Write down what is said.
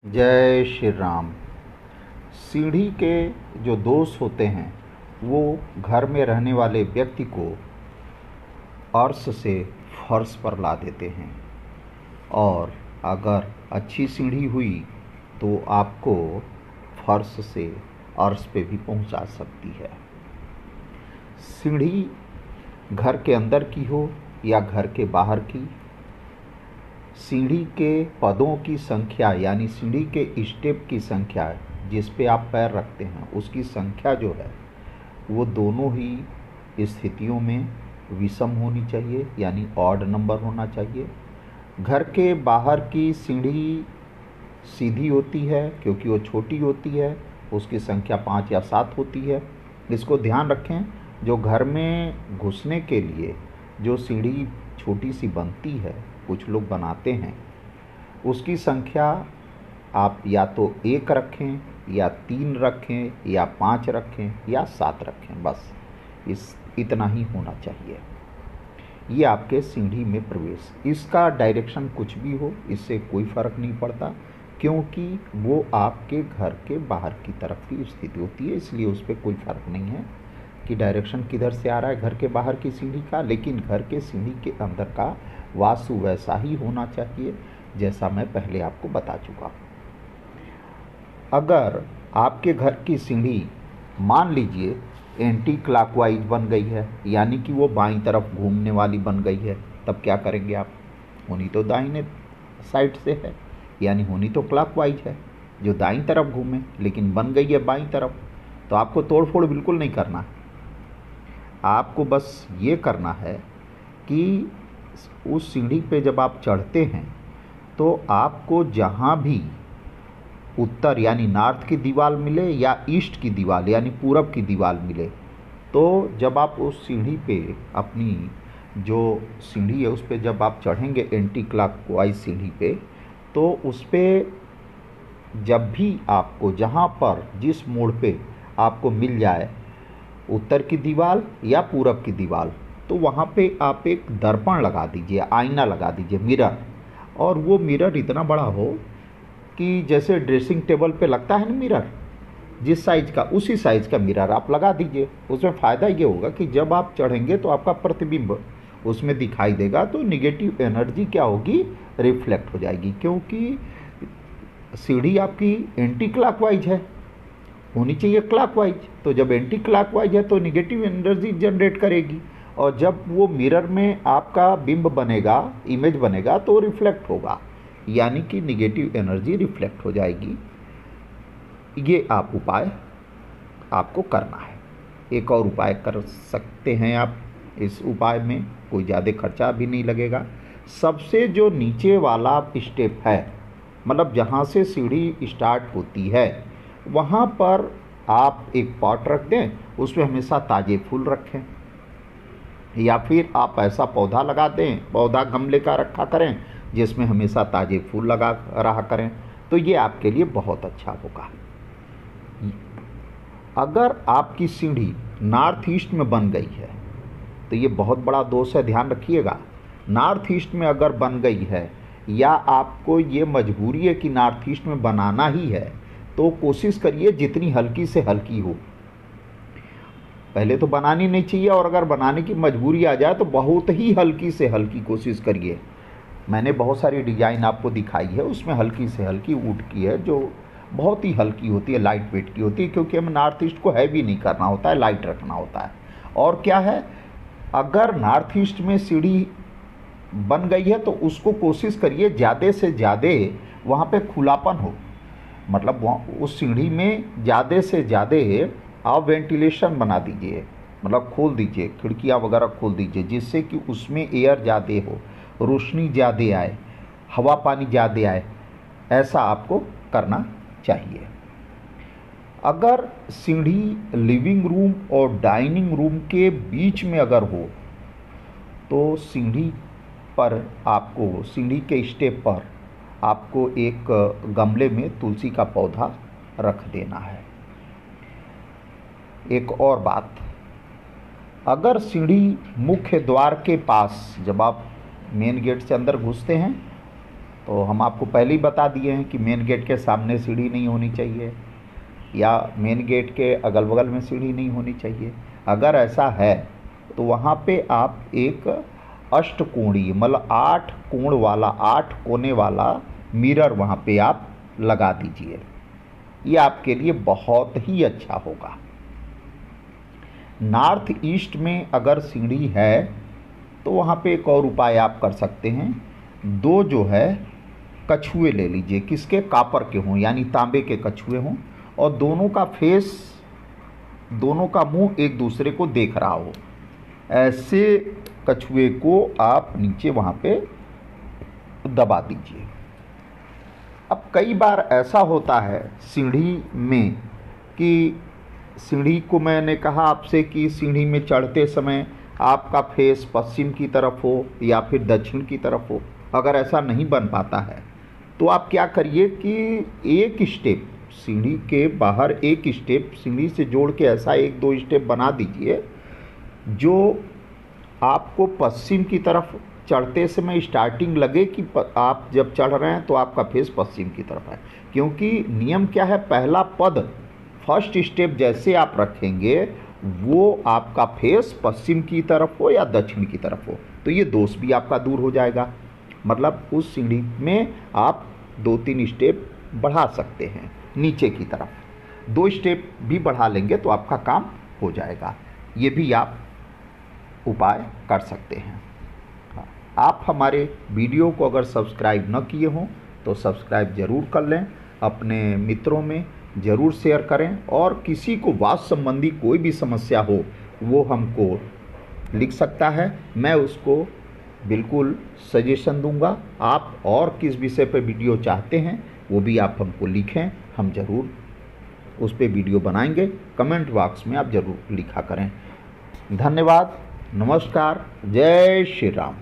जय श्री राम। सीढ़ी के जो दोष होते हैं वो घर में रहने वाले व्यक्ति को अर्श से फर्श पर ला देते हैं, और अगर अच्छी सीढ़ी हुई तो आपको फर्श से अर्श पे भी पहुंचा सकती है। सीढ़ी घर के अंदर की हो या घर के बाहर की, सीढ़ी के पदों की संख्या यानी सीढ़ी के स्टेप की संख्या जिस पे आप पैर रखते हैं उसकी संख्या जो है वो दोनों ही स्थितियों में विषम होनी चाहिए, यानी ऑड नंबर होना चाहिए। घर के बाहर की सीढ़ी सीधी होती है क्योंकि वो छोटी होती है, उसकी संख्या 5 या 7 होती है। इसको ध्यान रखें। जो घर में घुसने के लिए जो सीढ़ी छोटी सी बनती है, कुछ लोग बनाते हैं, उसकी संख्या आप या तो 1 रखें या 3 रखें या 5 रखें या 7 रखें, बस इतना ही होना चाहिए। ये आपके सीढ़ी में प्रवेश, इसका डायरेक्शन कुछ भी हो इससे कोई फ़र्क नहीं पड़ता, क्योंकि वो आपके घर के बाहर की तरफ की स्थिति होती है, इसलिए उस पर कोई फ़र्क नहीं है कि डायरेक्शन किधर से आ रहा है घर के बाहर की सीढ़ी का। लेकिन घर के सीढ़ी के अंदर का वास्तु वैसा ही होना चाहिए जैसा मैं पहले आपको बता चुका हूँ। अगर आपके घर की सीढ़ी मान लीजिए एंटी क्लॉकवाइज बन गई है, यानी कि वो बाईं तरफ घूमने वाली बन गई है, तब क्या करेंगे आप? होनी तो दाहिने साइड से है, यानी होनी तो क्लॉकवाइज है जो दाईं तरफ घूमे, लेकिन बन गई है बाईं तरफ। तो आपको तोड़ फोड़ बिल्कुल नहीं करना है। आपको बस ये करना है कि उस सीढ़ी पे जब आप चढ़ते हैं तो आपको जहाँ भी उत्तर यानी नॉर्थ की दीवार मिले या ईस्ट की दीवार यानी पूरब की दीवार मिले, तो जब आप उस सीढ़ी पे अपनी जो सीढ़ी है उस पे जब आप चढ़ेंगे एंटी क्लॉकवाइज सीढ़ी पे, तो उस पे जब भी आपको जहाँ पर जिस मोड़ पे आपको मिल जाए उत्तर की दीवार या पूरब की दीवार, तो वहाँ पे आप एक दर्पण लगा दीजिए, आईना लगा दीजिए, मिरर। और वो मिरर इतना बड़ा हो कि जैसे ड्रेसिंग टेबल पे लगता है ना मिरर, जिस साइज का उसी साइज का मिरर आप लगा दीजिए। उसमें फ़ायदा ये होगा कि जब आप चढ़ेंगे तो आपका प्रतिबिंब उसमें दिखाई देगा, तो निगेटिव एनर्जी क्या होगी, रिफ्लेक्ट हो जाएगी, क्योंकि सीढ़ी आपकी एंटी क्लॉकवाइज है, होनी चाहिए क्लॉकवाइज। तो जब एंटी क्लॉकवाइज है तो निगेटिव एनर्जी जनरेट करेगी, और जब वो मिरर में आपका बिंब बनेगा, इमेज बनेगा, तो रिफ्लेक्ट होगा, यानी कि निगेटिव एनर्जी रिफ्लेक्ट हो जाएगी। ये आप उपाय आपको करना है। एक और उपाय कर सकते हैं आप। इस उपाय में कोई ज़्यादा खर्चा भी नहीं लगेगा। सबसे जो नीचे वाला स्टेप है, मतलब जहाँ से सीढ़ी स्टार्ट होती है, वहाँ पर आप एक पॉट रख दें, उसमें हमेशा ताज़े फूल रखें, या फिर आप ऐसा पौधा लगा दें, पौधा गमले का रखा करें जिसमें हमेशा ताज़े फूल लगा रहा करें, तो ये आपके लिए बहुत अच्छा होगा। अगर आपकी सीढ़ी नॉर्थ ईस्ट में बन गई है तो ये बहुत बड़ा दोष है, ध्यान रखिएगा। नॉर्थ ईस्ट में अगर बन गई है या आपको ये मजबूरी है कि नॉर्थ ईस्ट में बनाना ही है, तो कोशिश करिए जितनी हल्की से हल्की हो। पहले तो बनानी नहीं चाहिए, और अगर बनाने की मजबूरी आ जाए तो बहुत ही हल्की से हल्की कोशिश करिए। मैंने बहुत सारी डिज़ाइन आपको दिखाई है, उसमें हल्की से हल्की वुड की है जो बहुत ही हल्की होती है, लाइट वेट की होती है, क्योंकि हमें नॉर्थ ईस्ट को हैवी नहीं करना होता है, लाइट रखना होता है। और क्या है, अगर नॉर्थ ईस्ट में सीढ़ी बन गई है तो उसको कोशिश करिए ज़्यादा से ज़्यादा वहाँ पे खुलापन हो, मतलब वहाँ उस सीढ़ी में ज़्यादा से ज़्यादा आप वेंटिलेशन बना दीजिए, मतलब खोल दीजिए, खिड़कियाँ वगैरह खोल दीजिए, जिससे कि उसमें एयर ज़्यादा हो, रोशनी ज़्यादा आए, हवा पानी ज़्यादा आए, ऐसा आपको करना चाहिए। अगर सीढ़ी लिविंग रूम और डाइनिंग रूम के बीच में अगर हो तो सीढ़ी पर आपको, सीढ़ी के स्टेप पर आपको एक गमले में तुलसी का पौधा रख देना है। एक और बात, अगर सीढ़ी मुख्य द्वार के पास, जब आप मेन गेट से अंदर घुसते हैं तो हम आपको पहले ही बता दिए हैं कि मेन गेट के सामने सीढ़ी नहीं होनी चाहिए या मेन गेट के अगल बगल में सीढ़ी नहीं होनी चाहिए। अगर ऐसा है तो वहाँ पे आप एक अष्टकोणीय मतलब 8 कोण वाला 8 कोने वाला मिरर वहाँ पे आप लगा दीजिए। ये आपके लिए बहुत ही अच्छा होगा। नॉर्थ ईस्ट में अगर सीढ़ी है तो वहाँ पे एक और उपाय आप कर सकते हैं। 2 जो है कछुए ले लीजिए, किसके, कापर के हों यानी तांबे के कछुए हों, और दोनों का फेस, दोनों का मुंह एक दूसरे को देख रहा हो। ऐसे कछुए को आप नीचे वहाँ पे दबा दीजिए। अब कई बार ऐसा होता है सीढ़ी में कि सीढ़ी को, मैंने कहा आपसे कि सीढ़ी में चढ़ते समय आपका फेस पश्चिम की तरफ हो या फिर दक्षिण की तरफ हो। अगर ऐसा नहीं बन पाता है तो आप क्या करिए कि एक स्टेप सीढ़ी के बाहर, एक स्टेप सीढ़ी से जोड़ के ऐसा 1-2 स्टेप बना दीजिए जो आपको पश्चिम की तरफ चढ़ते समय स्टार्टिंग लगे कि आप जब चढ़ रहे हैं तो आपका फेस पश्चिम की तरफ है। क्योंकि नियम क्या है, पहला पद, फर्स्ट स्टेप जैसे आप रखेंगे वो आपका फेस पश्चिम की तरफ हो या दक्षिण की तरफ हो तो ये दोष भी आपका दूर हो जाएगा। मतलब उस सीढ़ी में आप 2-3 स्टेप बढ़ा सकते हैं नीचे की तरफ, 2 स्टेप भी बढ़ा लेंगे तो आपका काम हो जाएगा। ये भी आप उपाय कर सकते हैं। आप हमारे वीडियो को अगर सब्सक्राइब न किए हों तो सब्सक्राइब ज़रूर कर लें, अपने मित्रों में ज़रूर शेयर करें, और किसी को वास्तु संबंधी कोई भी समस्या हो वो हमको लिख सकता है, मैं उसको बिल्कुल सजेशन दूंगा। आप और किस विषय पर वीडियो चाहते हैं वो भी आप हमको लिखें, हम ज़रूर उस पर वीडियो बनाएंगे। कमेंट बॉक्स में आप ज़रूर लिखा करें। धन्यवाद, नमस्कार, जय श्री राम।